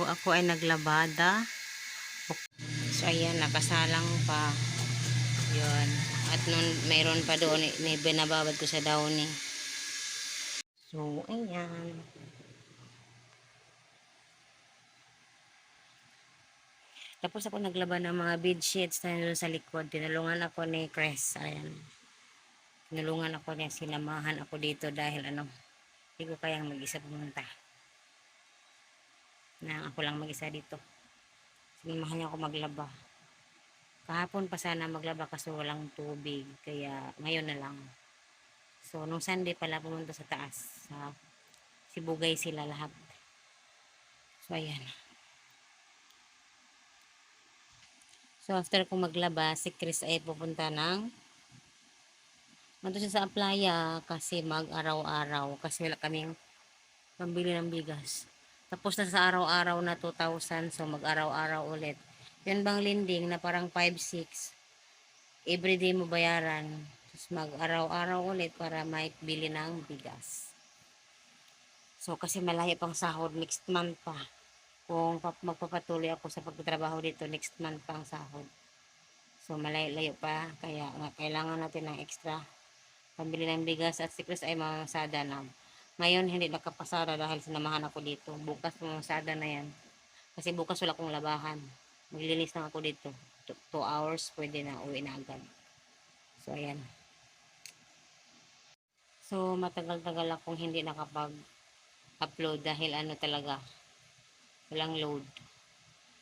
ako ay naglabada. So, ayan, nakasalang pa. Yun. At nun, mayroon pa doon, may binababad ko sa daon eh. So, ayan. Tapos ako naglaba ng mga bedsheets na doon sa likod. Tinulungan ako ni Chris. Ayan. Tinulungan ako niya. Sinamahan ako dito dahil hindi ko kayang mag-isa pumunta. Na ako lang mag-isa dito. Sinamahan niya ako maglaba. Kahapon pa sana maglaba kasi walang tubig. Kaya ngayon na lang. So, nung Sunday pala pumunta sa taas. Sibugay sila lahat. So, ayan. So, after kong maglaba, si Chris ay pupunta nandun siya sa playa kasi mag-araw-araw. Kasi wala kaming pambili ng bigas. Tapos na sa araw-araw na 2,000. So, mag-araw-araw ulit. Yun bang lending na parang 5-6. Everyday mo bayaran. Tapos mag-araw-araw ulit para may bili ng bigas. So, kasi malayo pang sahod next month pa. Kung magpapatuloy ako sa pagtatrabaho dito, next month pa ang sahod. So, malayo-layo pa. Kaya kailangan natin ng extra pambili ng bigas. At si Chris ay mamasada na. Ngayon, hindi nakapasada dahil sinamahan ako dito. Bukas mamasada na yan. Kasi bukas wala akong labahan. Maglilinis lang ako dito. 2 hours, pwede na. Uwi na agad. So, ayan. So, matagal-tagal akong hindi nakapag-upload dahil talaga, walang load.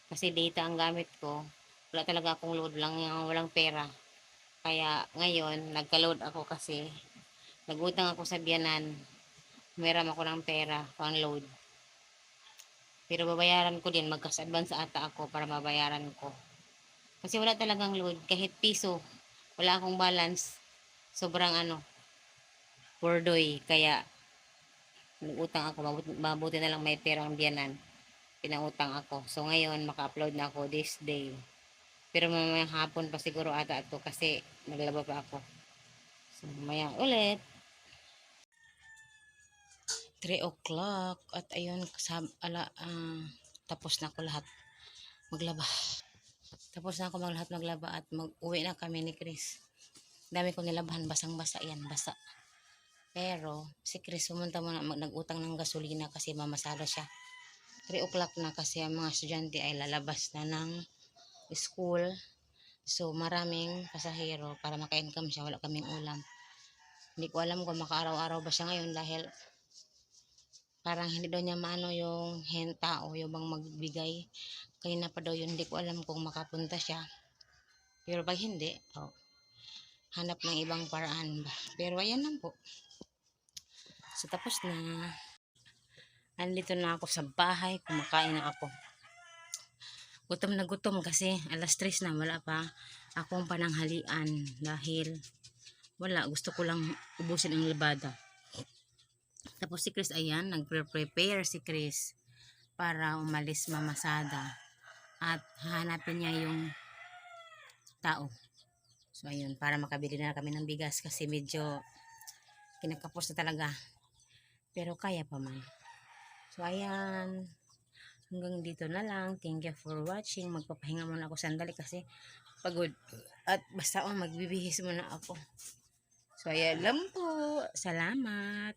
Kasi data ang gamit ko. Wala talaga akong load lang, walang pera. Kaya ngayon, nagka-load ako kasi nagutang ako sa biyanan. Meron ako ng pera pang load. Pero babayaran ko din, magkas-advance ata ako para mabayaran ko. Kasi wala talagang load, kahit piso. Wala akong balance. Sobrang pordoy. Kaya nagutang ako, mabuti na lang may perang biyanan. Pinautang ako. So ngayon, maka-upload na ako this day. Pero mamayang hapon pa siguro ata ito kasi naglaba pa ako. So mamaya ulit. 3 o'clock at ayun, tapos na ako lahat maglaba. Tapos na ako maglaba at mag-uwi na kami ni Chris. Dami ko nilabahan, basang-basa yan, basa. Pero si Chris pumunta muna, nag-utang ng gasolina kasi mamasada siya. 3 o'clock na kasi ang mga estudyante ay lalabas na ng school. So maraming pasahero para maka-income siya, wala kaming ulam. Hindi ko alam kung maka-araw-araw ba siya ngayon dahil parang hindi daw niya maano yung tao, yung bang magbigay. Kaya na pa daw yun, hindi ko alam kung makapunta siya. Pero pag hindi, hanap ng ibang paraan ba. Pero ayan lang po. So tapos na. Andito na ako sa bahay, kumakain na ako. Gutom na gutom kasi alas 3 na, wala pa akong pananghalian dahil wala, gusto ko lang ubusin ang labada. Tapos si Chris, ayan, nagpre-prepare si Chris para umalis mamasada at hahanapin niya yung tao. So ayun, para makabili na kami ng bigas kasi medyo kinakapos na talaga, pero kaya pa man. So ayan, hanggang dito na lang. Thank you for watching. Magpapahinga muna ako sandali kasi pagod at basta magbibihis muna ako. So ayan lang po, salamat.